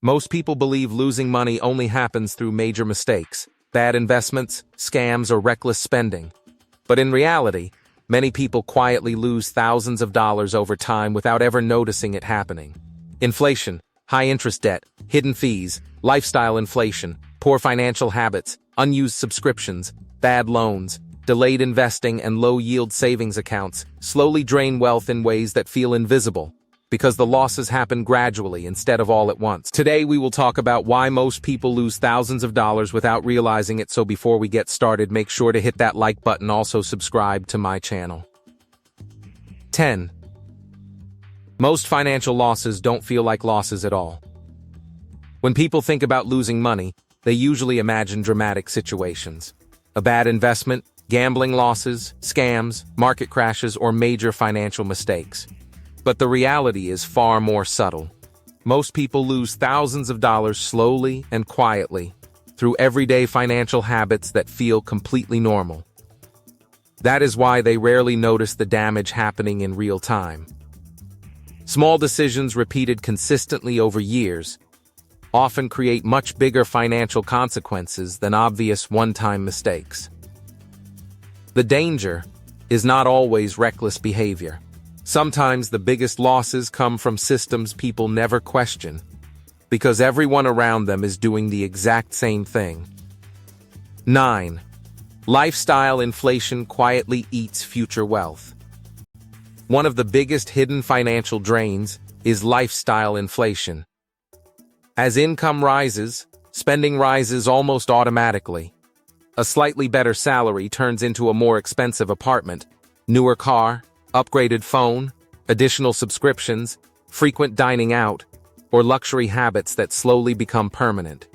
Most people believe losing money only happens through major mistakes, bad investments, scams, or reckless spending. But in reality, many people quietly lose thousands of dollars over time without ever noticing it happening. Inflation, high-interest debt, hidden fees, lifestyle inflation, poor financial habits, unused subscriptions, bad loans, delayed investing, and low-yield savings accounts slowly drain wealth in ways that feel invisible, because the losses happen gradually instead of all at once. Today we will talk about why most people lose thousands of dollars without realizing it, so before we get started, make sure to hit that like button, also subscribe to my channel. 10. Most financial losses don't feel like losses at all. When people think about losing money, they usually imagine dramatic situations. A bad investment, gambling losses, scams, market crashes, or major financial mistakes. But the reality is far more subtle. Most people lose thousands of dollars slowly and quietly through everyday financial habits that feel completely normal. That is why they rarely notice the damage happening in real time. Small decisions repeated consistently over years often create much bigger financial consequences than obvious one-time mistakes. The danger is not always reckless behavior. Sometimes the biggest losses come from systems people never question, because everyone around them is doing the exact same thing. 9. Lifestyle inflation quietly eats future wealth. One of the biggest hidden financial drains is lifestyle inflation. As income rises, spending rises almost automatically. A slightly better salary turns into a more expensive apartment, newer car, upgraded phone, additional subscriptions, frequent dining out, or luxury habits that slowly become permanent.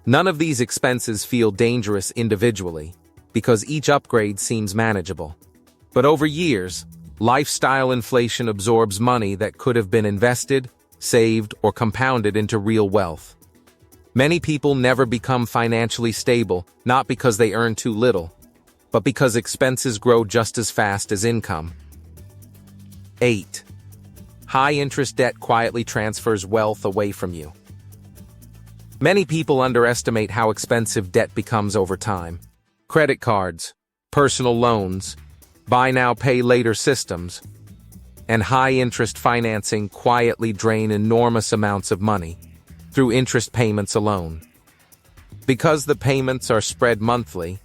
None of these expenses feel dangerous individually, because each upgrade seems manageable. But over years, lifestyle inflation absorbs money that could have been invested, saved, or compounded into real wealth. Many people never become financially stable, not because they earn too little, but because expenses grow just as fast as income. 8. High-interest debt quietly transfers wealth away from you. Many people underestimate how expensive debt becomes over time. Credit cards, personal loans, buy now, pay later systems, and high-interest financing quietly drain enormous amounts of money through interest payments alone. Because the payments are spread monthly,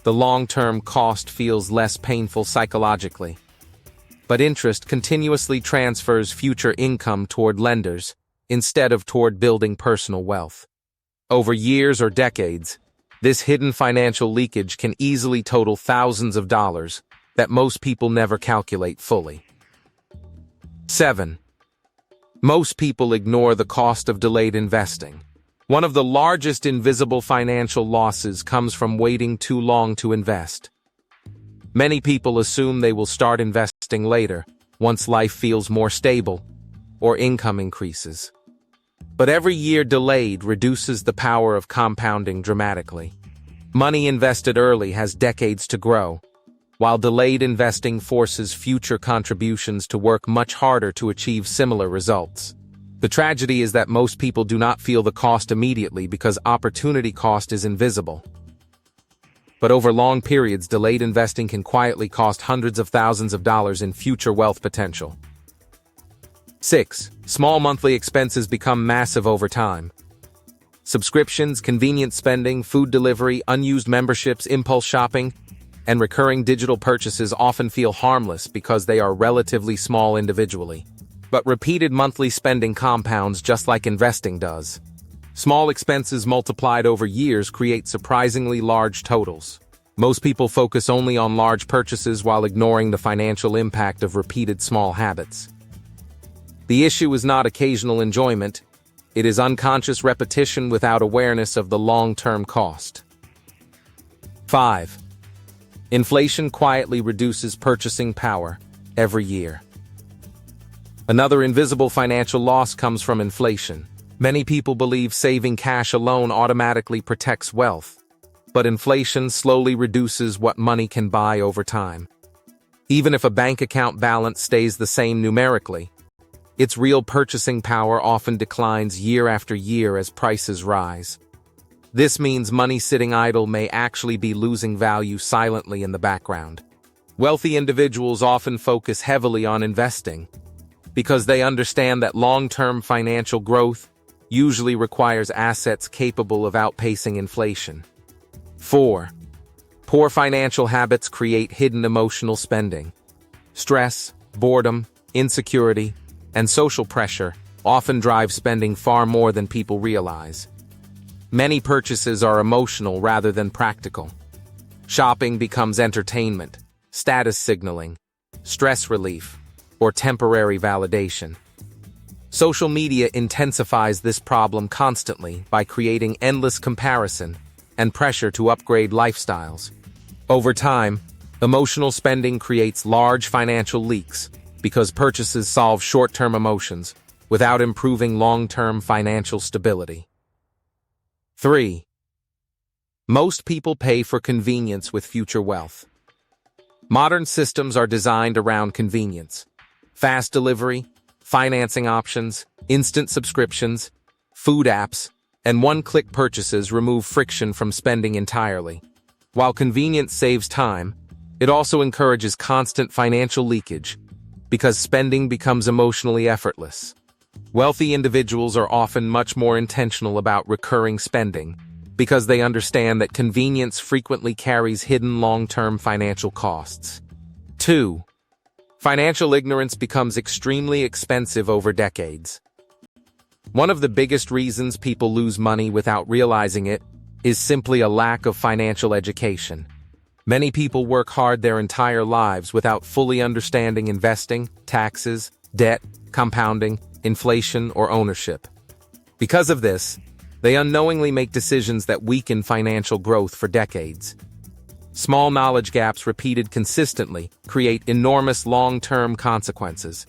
the long-term cost feels less painful psychologically. But interest continuously transfers future income toward lenders instead of toward building personal wealth. Over years or decades, this hidden financial leakage can easily total thousands of dollars that most people never calculate fully. 7. Most people ignore the cost of delayed investing. One of the largest invisible financial losses comes from waiting too long to invest. Many people assume they will start investing later, once life feels more stable or income increases. But every year delayed reduces the power of compounding dramatically. Money invested early has decades to grow, while delayed investing forces future contributions to work much harder to achieve similar results. The tragedy is that most people do not feel the cost immediately because opportunity cost is invisible. But over long periods, delayed investing can quietly cost hundreds of thousands of dollars in future wealth potential. 6. Small monthly expenses become massive over time. Subscriptions, convenient spending, food delivery, unused memberships, impulse shopping, and recurring digital purchases often feel harmless because they are relatively small individually. But repeated monthly spending compounds just like investing does. Small expenses multiplied over years create surprisingly large totals. Most people focus only on large purchases while ignoring the financial impact of repeated small habits. The issue is not occasional enjoyment, it is unconscious repetition without awareness of the long-term cost. 5. Inflation quietly reduces purchasing power every year. Another invisible financial loss comes from inflation. Many people believe saving cash alone automatically protects wealth, but inflation slowly reduces what money can buy over time. Even if a bank account balance stays the same numerically, its real purchasing power often declines year after year as prices rise. This means money sitting idle may actually be losing value silently in the background. Wealthy individuals often focus heavily on investing because they understand that long-term financial growth usually requires assets capable of outpacing inflation. 4. Poor financial habits create hidden emotional spending. Stress, boredom, insecurity, and social pressure often drive spending far more than people realize. Many purchases are emotional rather than practical. Shopping becomes entertainment, status signaling, stress relief, or temporary validation. Social media intensifies this problem constantly by creating endless comparison and pressure to upgrade lifestyles. Over time, emotional spending creates large financial leaks because purchases solve short-term emotions without improving long-term financial stability. 3. Most people pay for convenience with future wealth. Modern systems are designed around convenience. Fast delivery, financing options, instant subscriptions, food apps, and one-click purchases remove friction from spending entirely. While convenience saves time, it also encourages constant financial leakage because spending becomes emotionally effortless. Wealthy individuals are often much more intentional about recurring spending because they understand that convenience frequently carries hidden long-term financial costs. 2. Financial ignorance becomes extremely expensive over decades. One of the biggest reasons people lose money without realizing it is simply a lack of financial education. Many people work hard their entire lives without fully understanding investing, taxes, debt, compounding, inflation, or ownership. Because of this, they unknowingly make decisions that weaken financial growth for decades. Small knowledge gaps repeated consistently create enormous long-term consequences.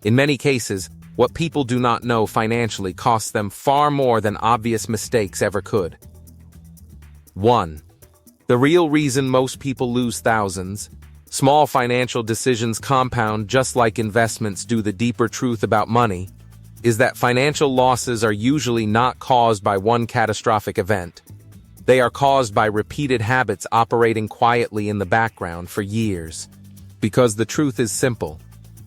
In many cases, what people do not know financially costs them far more than obvious mistakes ever could. 1. The real reason most people lose thousands. Small financial decisions compound just like investments do. The deeper truth about money is that financial losses are usually not caused by one catastrophic event. They are caused by repeated habits operating quietly in the background for years. Because the truth is simple: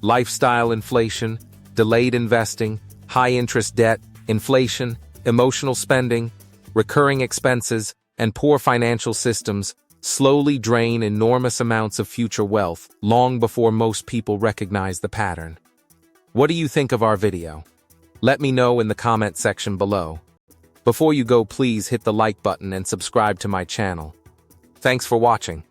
lifestyle inflation, delayed investing, high-interest debt, inflation, emotional spending, recurring expenses, and poor financial systems slowly drain enormous amounts of future wealth long before most people recognize the pattern. What do you think of our video? Let me know in the comment section below. Before you go, please hit the like button and subscribe to my channel. Thanks for watching.